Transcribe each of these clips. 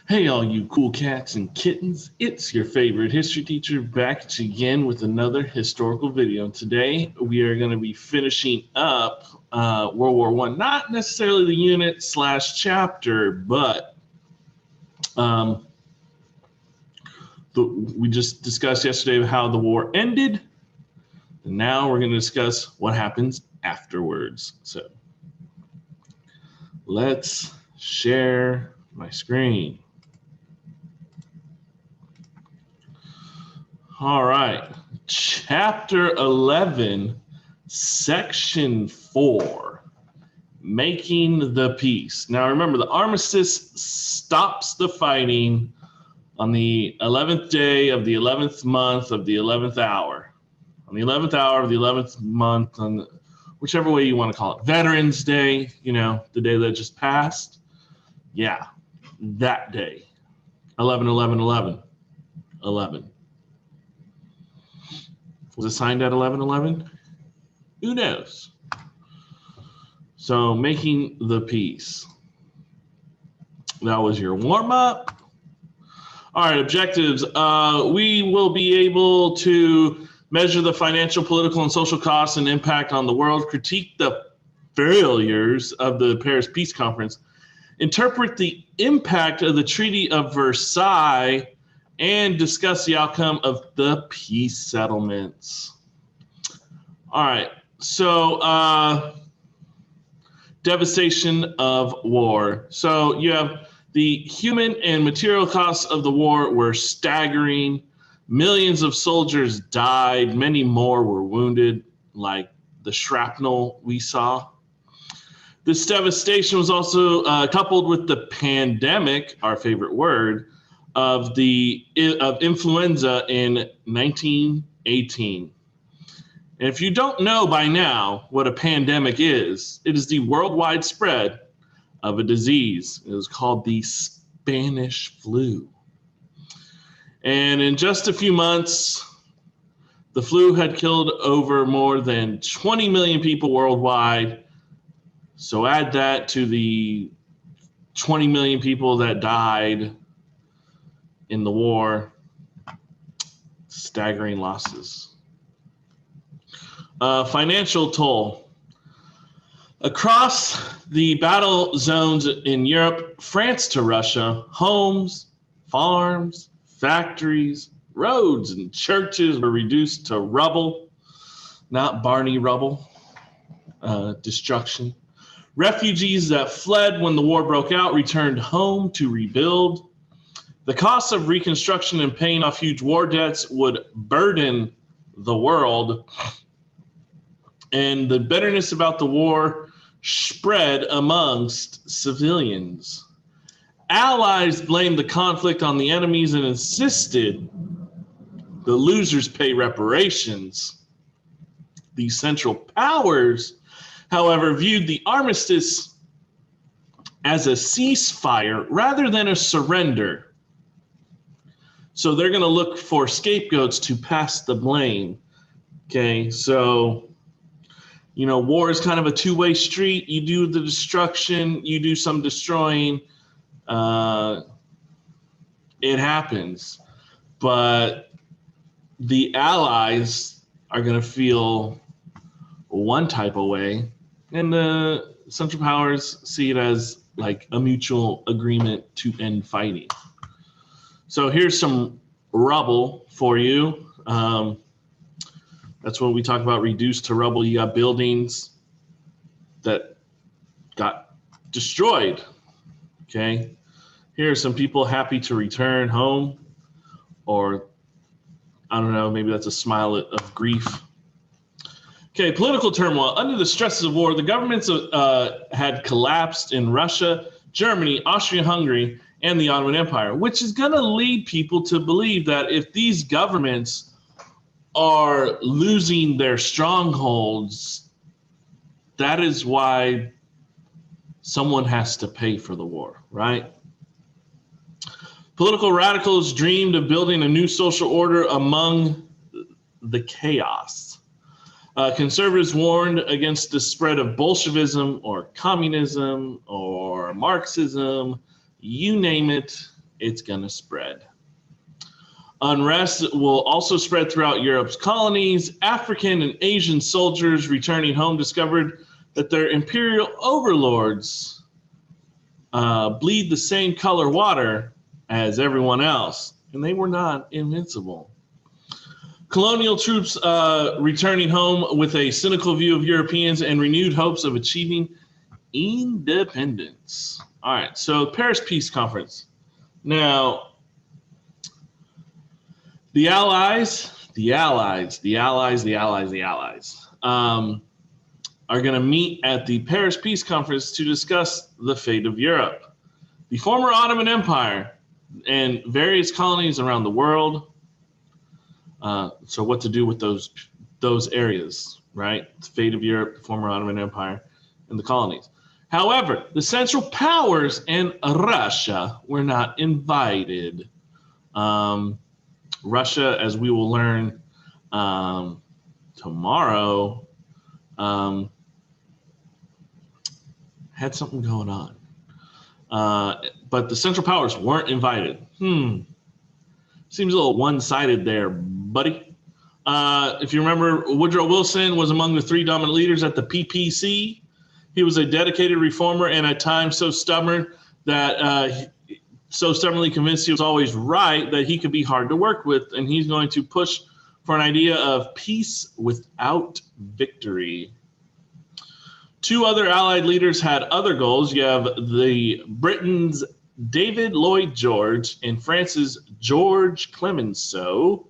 Hey, all you cool cats and kittens, it's your favorite history teacher back at you again with another historical video. Today, we are going to be finishing up World War I. Not necessarily the unit / chapter, but we just discussed yesterday how the war ended. And now we're going to discuss what happens afterwards. So let's share my screen. All right, chapter 11, section 4, making the peace. Now remember, the armistice stops the fighting on the 11th day of the 11th month of the 11th hour. On the 11th hour of the 11th month, on whichever way you want to call it. Veterans Day, the day that just passed. Yeah, that day. 11/11/11. Was it signed at 11/11? Who knows? So making the peace. That was your warm-up. All right, objectives. We will be able to measure the financial, political, and social costs and impact on the world, critique the failures of the Paris Peace Conference, interpret the impact of the Treaty of Versailles, and discuss the outcome of the peace settlements. All right, so devastation of war. So you have the human and material costs of the war were staggering. Millions of soldiers died. Many more were wounded, like the shrapnel we saw. This devastation was also coupled with the pandemic, our favorite word, of influenza in 1918. And if you don't know by now what a pandemic is, it is the worldwide spread of a disease. It was called the Spanish flu. And in just a few months, the flu had killed over more than 20 million people worldwide. So add that to the 20 million people that died in the war. Staggering losses. Financial toll. Across the battle zones in Europe, France to Russia, homes, farms, factories, roads, and churches were reduced to rubble, not Barney Rubble, destruction. Refugees that fled when the war broke out returned home to rebuild. The cost of reconstruction and paying off huge war debts would burden the world. And the bitterness about the war spread amongst civilians. Allies blamed the conflict on the enemies and insisted the losers pay reparations. The Central Powers, however, viewed the armistice as a ceasefire rather than a surrender. So they're going to look for scapegoats to pass the blame. Okay, so, war is kind of a two-way street. You do the destruction, you do some destroying. It happens. But the Allies are going to feel one type of way, and the Central Powers see it as like a mutual agreement to end fighting. So here's some rubble for you. That's when we talk about reduced to rubble. You got buildings that got destroyed. Okay. Here are some people happy to return home, or I don't know, maybe that's a smile of grief. Okay, political turmoil. Under the stresses of war, the governments had collapsed in Russia, Germany, Austria-Hungary, and the Ottoman Empire, which is going to lead people to believe that if these governments are losing their strongholds, that is why someone has to pay for the war, right? Political radicals dreamed of building a new social order among the chaos. Conservatives warned against the spread of Bolshevism or communism or Marxism, you name it, it's going to spread. Unrest will also spread throughout Europe's colonies. African and Asian soldiers returning home discovered that their imperial overlords bleed the same color water as everyone else, and they were not invincible. Colonial troops returning home with a cynical view of Europeans and renewed hopes of achieving independence. All right, so Paris Peace Conference. Now, the Allies are going to meet at the Paris Peace Conference to discuss the fate of Europe. The former Ottoman Empire and various colonies around the world. So what to do with those areas, right? The fate of Europe, the former Ottoman Empire, and the colonies. However, the Central Powers and Russia were not invited. Russia, as we will learn tomorrow, had something going on. But the Central Powers weren't invited. Seems a little one-sided there, buddy. If you remember, Woodrow Wilson was among the three dominant leaders at the PPC. He was a dedicated reformer and at times so stubbornly convinced he was always right that he could be hard to work with, and he's going to push for an idea of peace without victory. Two other Allied leaders had other goals. You have the Britain's David Lloyd George and France's George Clemenceau.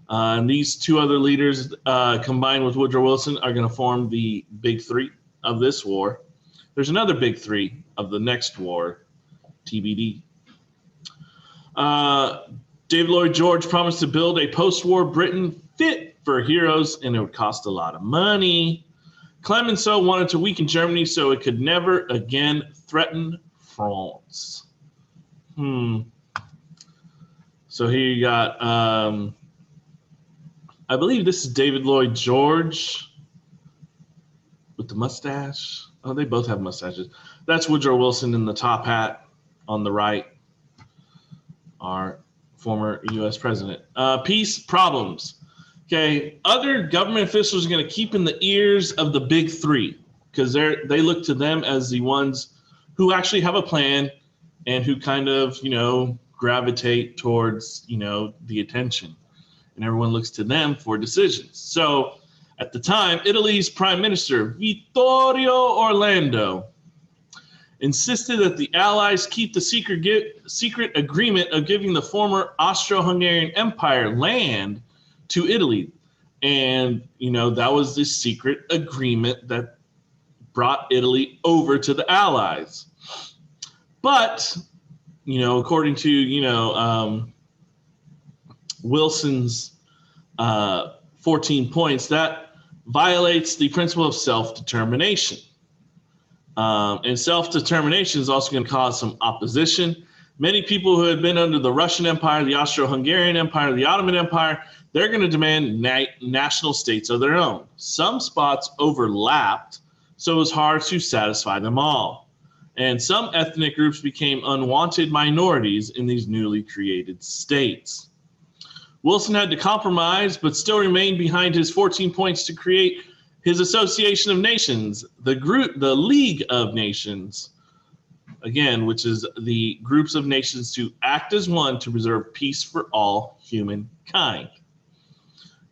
And these two other leaders, combined with Woodrow Wilson, are going to form the big three of this war. There's another big three of the next war, TBD. David Lloyd George promised to build a post-war Britain fit for heroes, and it would cost a lot of money. Clemenceau wanted to weaken Germany so it could never again threaten France. So here you got, I believe this is David Lloyd George with the mustache. Oh, they both have mustaches. That's Woodrow Wilson in the top hat on the right, our former U.S. president. Peace problems. Okay, other government officials are going to keep in the ears of the big three because they look to them as the ones who actually have a plan and who kind of, gravitate towards, the attention. And everyone looks to them for decisions. So at the time, Italy's Prime Minister, Vittorio Orlando, insisted that the Allies keep the secret agreement of giving the former Austro-Hungarian Empire land to Italy. And, that was the secret agreement that brought Italy over to the Allies. But, according to, Wilson's 14 points, that violates the principle of self-determination. And self-determination is also going to cause some opposition. Many people who had been under the Russian Empire, the Austro-Hungarian Empire, the Ottoman Empire, they're going to demand national states of their own. Some spots overlapped, so it was hard to satisfy them all. And some ethnic groups became unwanted minorities in these newly created states. Wilson had to compromise, but still remained behind his 14 points to create his Association of Nations, the League of Nations, again, which is the groups of nations to act as one to preserve peace for all humankind.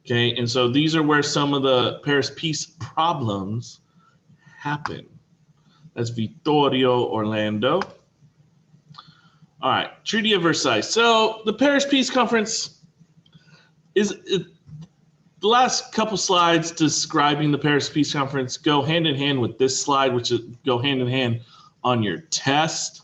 Okay, and so these are where some of the Paris peace problems happen. That's Vittorio Orlando. All right, Treaty of Versailles. So the Paris Peace Conference the last couple slides describing the Paris Peace Conference go hand in hand with this slide, which go hand in hand on your test.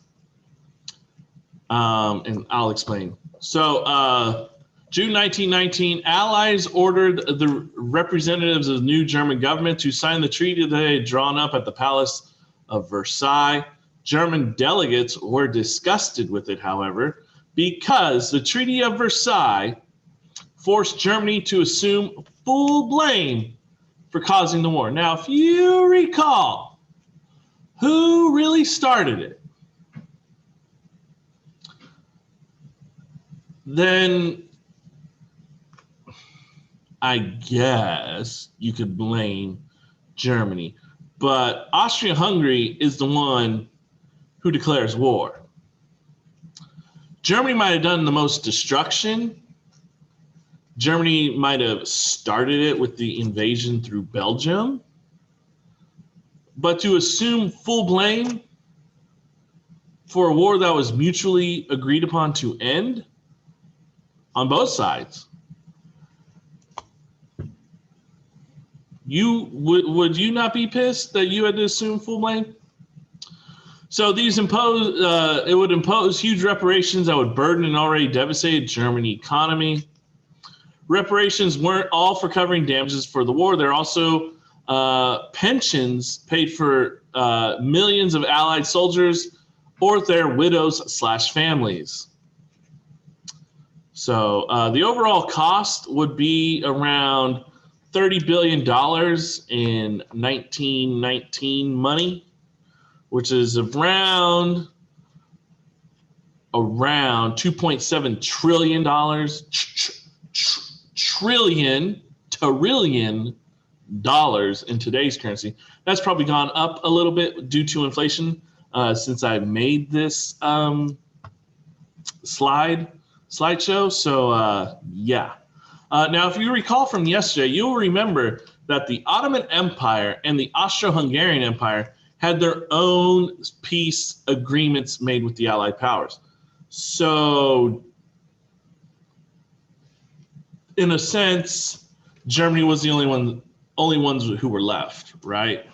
And I'll explain. So June 1919, Allies ordered the representatives of the new German government to sign the treaty that they had drawn up at the Palace of Versailles. German delegates were disgusted with it, however, because the Treaty of Versailles forced Germany to assume full blame for causing the war. Now, if you recall, who really started it? then I guess you could blame Germany. But Austria-Hungary is the one who declares war. Germany might have done the most destruction. Germany might have started it with the invasion through Belgium. But to assume full blame for a war that was mutually agreed upon to end on both sides, would you not be pissed that you had to assume full blame? So it would impose huge reparations that would burden an already devastated German economy. Reparations weren't all for covering damages for the war. They're also pensions paid for millions of Allied soldiers or their widows/families. So the overall cost would be around $30 billion in 1919 money, which is around $2.7 trillion. Trillion dollars in today's currency. That's probably gone up a little bit due to inflation since I made this slideshow. So yeah. Now, if you recall from yesterday, you'll remember that the Ottoman Empire and the Austro-Hungarian Empire had their own peace agreements made with the Allied powers. So, in a sense, Germany was the only ones who were left, right?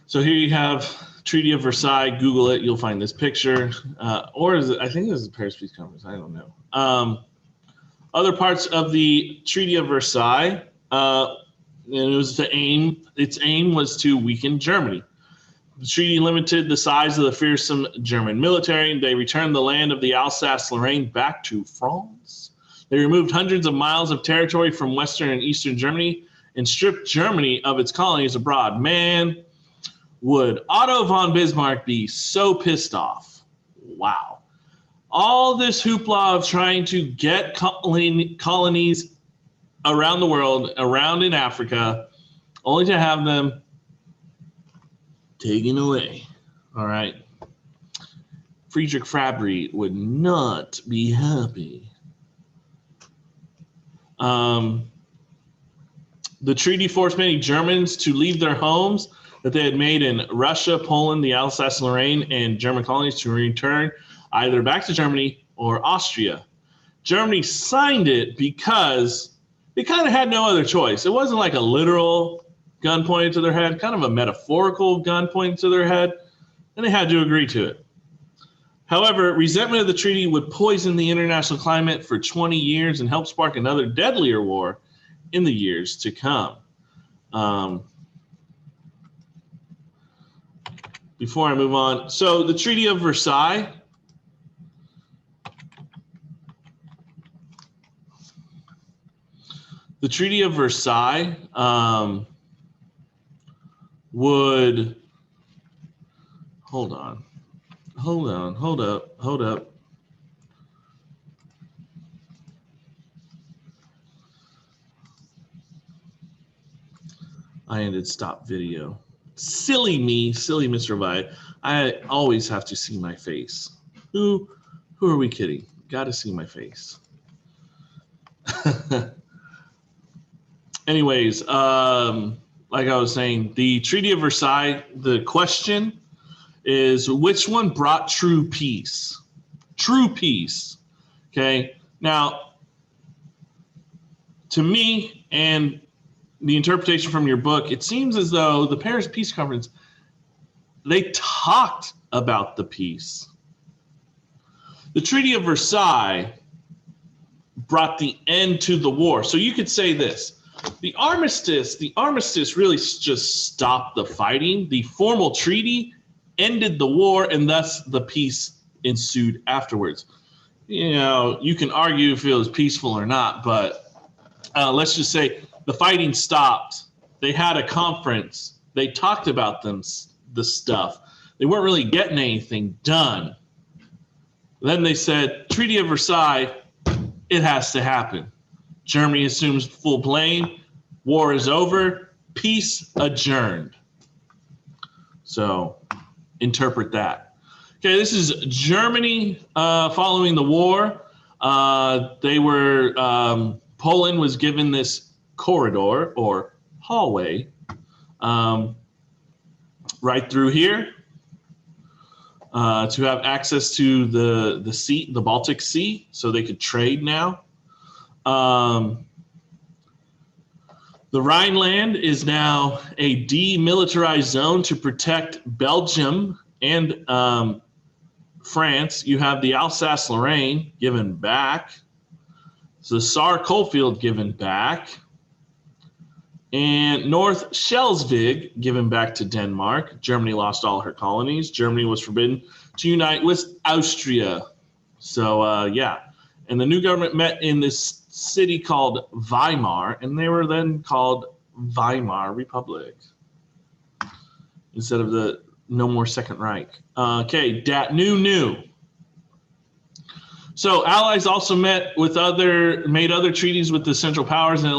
So here you have Treaty of Versailles. Google it, you'll find this picture. Or is it? I think this is the Paris Peace Conference. I don't know. Other parts of the Treaty of Versailles, and it was its aim was to weaken Germany. The treaty limited the size of the fearsome German military. They returned the land of the Alsace-Lorraine back to France. They removed hundreds of miles of territory from Western and Eastern Germany and stripped Germany of its colonies abroad. Man, would Otto von Bismarck be so pissed off. Wow. All this hoopla of trying to get colonies around the world, around in Africa, only to have them taken away. All right. Friedrich Fabry would not be happy. The treaty forced many Germans to leave their homes that they had made in Russia, Poland, the Alsace-Lorraine, and German colonies to return either back to Germany or Austria. Germany signed it because they kind of had no other choice. It wasn't like a literal gun pointed to their head, kind of a metaphorical gun pointed to their head, and they had to agree to it. However, resentment of the treaty would poison the international climate for 20 years and help spark another deadlier war in the years to come. Before I move on, so the Treaty of Versailles, would, hold up. I ended stop video. Silly Mr. Vi. I always have to see my face. Who are we kidding? Got to see my face. Anyways, like I was saying, the Treaty of Versailles, the question is which one brought true peace? True peace. Okay. Now, to me, and the interpretation from your book, it seems as though the Paris Peace Conference, they talked about the peace. The Treaty of Versailles brought the end to the war. So you could say this. The armistice really just stopped the fighting. The formal treaty ended the war, and thus the peace ensued afterwards. You know, you can argue if it was peaceful or not, but let's just say the fighting stopped. They had a conference. They talked about the stuff. They weren't really getting anything done. Then they said, Treaty of Versailles, it has to happen. Germany assumes full blame. War is over. Peace adjourned. So interpret that. Okay, this is Germany following the war. Poland was given this corridor or hallway right through here to have access to the sea, the Baltic Sea, so they could trade now. The Rhineland is now a demilitarized zone to protect Belgium and France. You have the Alsace-Lorraine given back. The Saar-Coalfield given back. And North Schleswig given back to Denmark. Germany lost all her colonies. Germany was forbidden to unite with Austria. So, yeah. And the new government met in this city called Weimar, and they were then called Weimar Republic instead of the no more Second Reich. Okay, new. So allies also made other treaties with the Central Powers, and it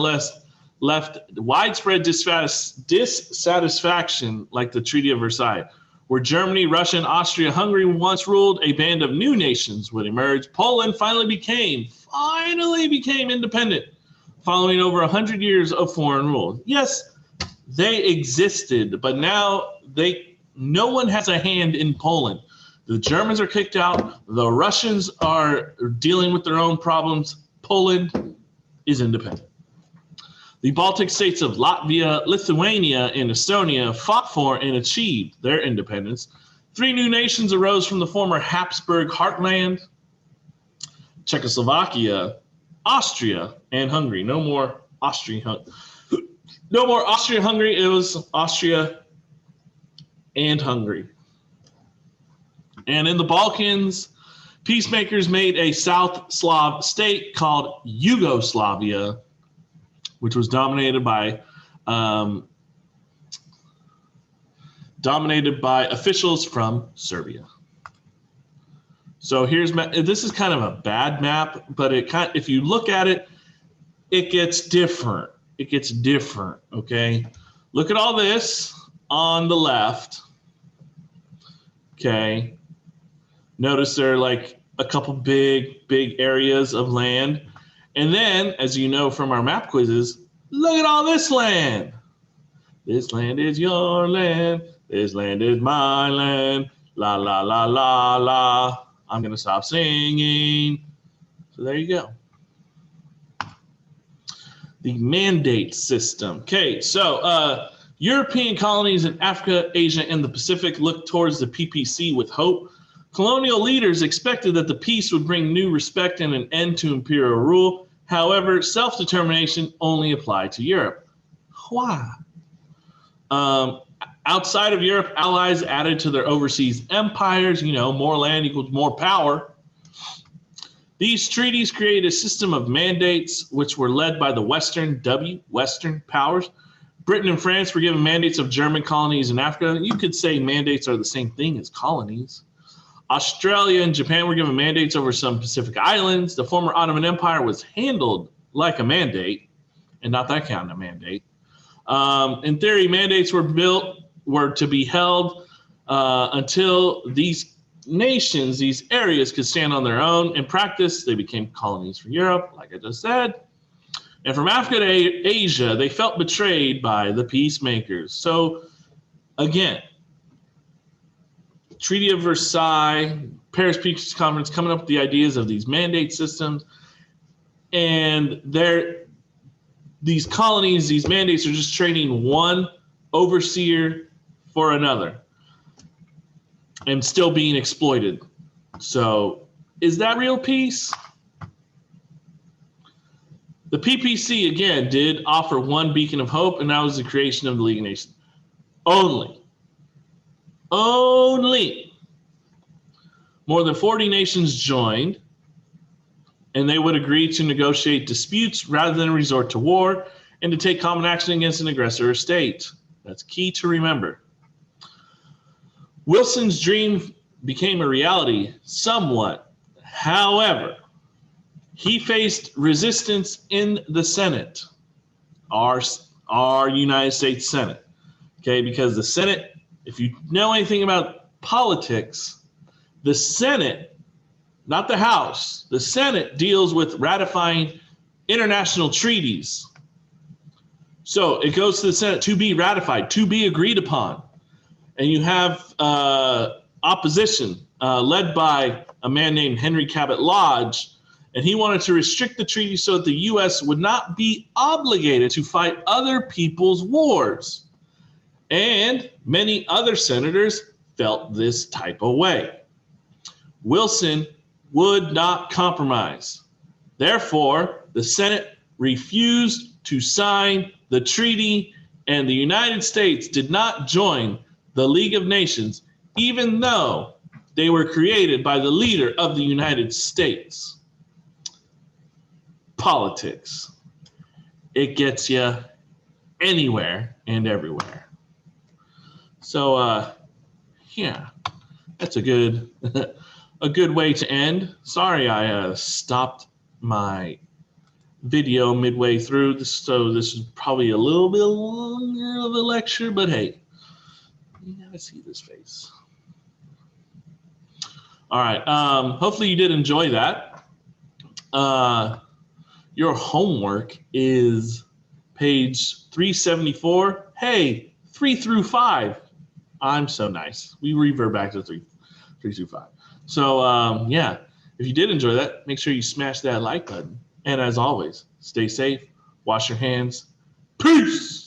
left widespread dissatisfaction, like the Treaty of Versailles, where Germany, Russia, and Austria-Hungary once ruled. A band of new nations would emerge. Poland finally became independent, following over 100 years of foreign rule. Yes, they existed, but now no one has a hand in Poland. The Germans are kicked out. The Russians are dealing with their own problems. Poland is independent. The Baltic states of Latvia, Lithuania, and Estonia fought for and achieved their independence. 3 new nations arose from the former Habsburg heartland: Czechoslovakia, Austria, and Hungary. No more Austria-Hungary. It was Austria and Hungary. And in the Balkans, peacemakers made a South Slav state called Yugoslavia, which was dominated by officials from Serbia. So this is kind of a bad map, but if you look at it, it gets different. Okay? Look at all this on the left. Okay? Notice there are like a couple big areas of land. And then, as you know from our map quizzes, look at all this land. This land is your land. This land is my land. La, la, la, la, la. I'm going to stop singing. So there you go. The mandate system. Okay, so European colonies in Africa, Asia, and the Pacific looked towards the PPC with hope. Colonial leaders expected that the peace would bring new respect and an end to imperial rule. However, self-determination only applied to Europe. Why? Outside of Europe, allies added to their overseas empires. More land equals more power. These treaties created a system of mandates which were led by the Western powers. Britain and France were given mandates of German colonies in Africa. You could say mandates are the same thing as colonies. Australia and Japan were given mandates over some Pacific islands. The former Ottoman Empire was handled like a mandate, and not that kind of mandate. In theory, mandates were to be held until these nations, these areas, could stand on their own. In practice, they became colonies for Europe, like I just said. And from Africa to Asia, they felt betrayed by the peacemakers. So, again, Treaty of Versailles, Paris Peace Conference, coming up with the ideas of these mandate systems. And these colonies, these mandates are just trading one overseer for another and still being exploited. So is that real peace? The PPC, again, did offer one beacon of hope, and that was the creation of the League of Nations. Only. More than 40 nations joined, and they would agree to negotiate disputes rather than resort to war and to take common action against an aggressor state. That's key to remember. Wilson's dream became a reality somewhat However, he faced resistance in the Senate, our United States Senate. Okay, because the Senate, if you know anything about politics, the Senate, not the House, the Senate deals with ratifying international treaties. So it goes to the Senate to be ratified, to be agreed upon. And you have opposition led by a man named Henry Cabot Lodge, and he wanted to restrict the treaty so that the U.S. would not be obligated to fight other people's wars. And many other senators felt this type of way. Wilson would not compromise. Therefore, the Senate refused to sign the treaty, and the United States did not join the League of Nations, even though they were created by the leader of the United States. Politics. It gets you anywhere and everywhere. So, yeah, that's a good a good way to end. Sorry, I stopped my video midway through, so this is probably a little bit longer of a lecture, but hey, you gotta see this face. All right, hopefully you did enjoy that. Your homework is page 374. Hey, 3 through 5. I'm so nice. We revert back to 3 through 5. So, yeah, if you did enjoy that, make sure you smash that like button. And as always, stay safe, wash your hands. Peace!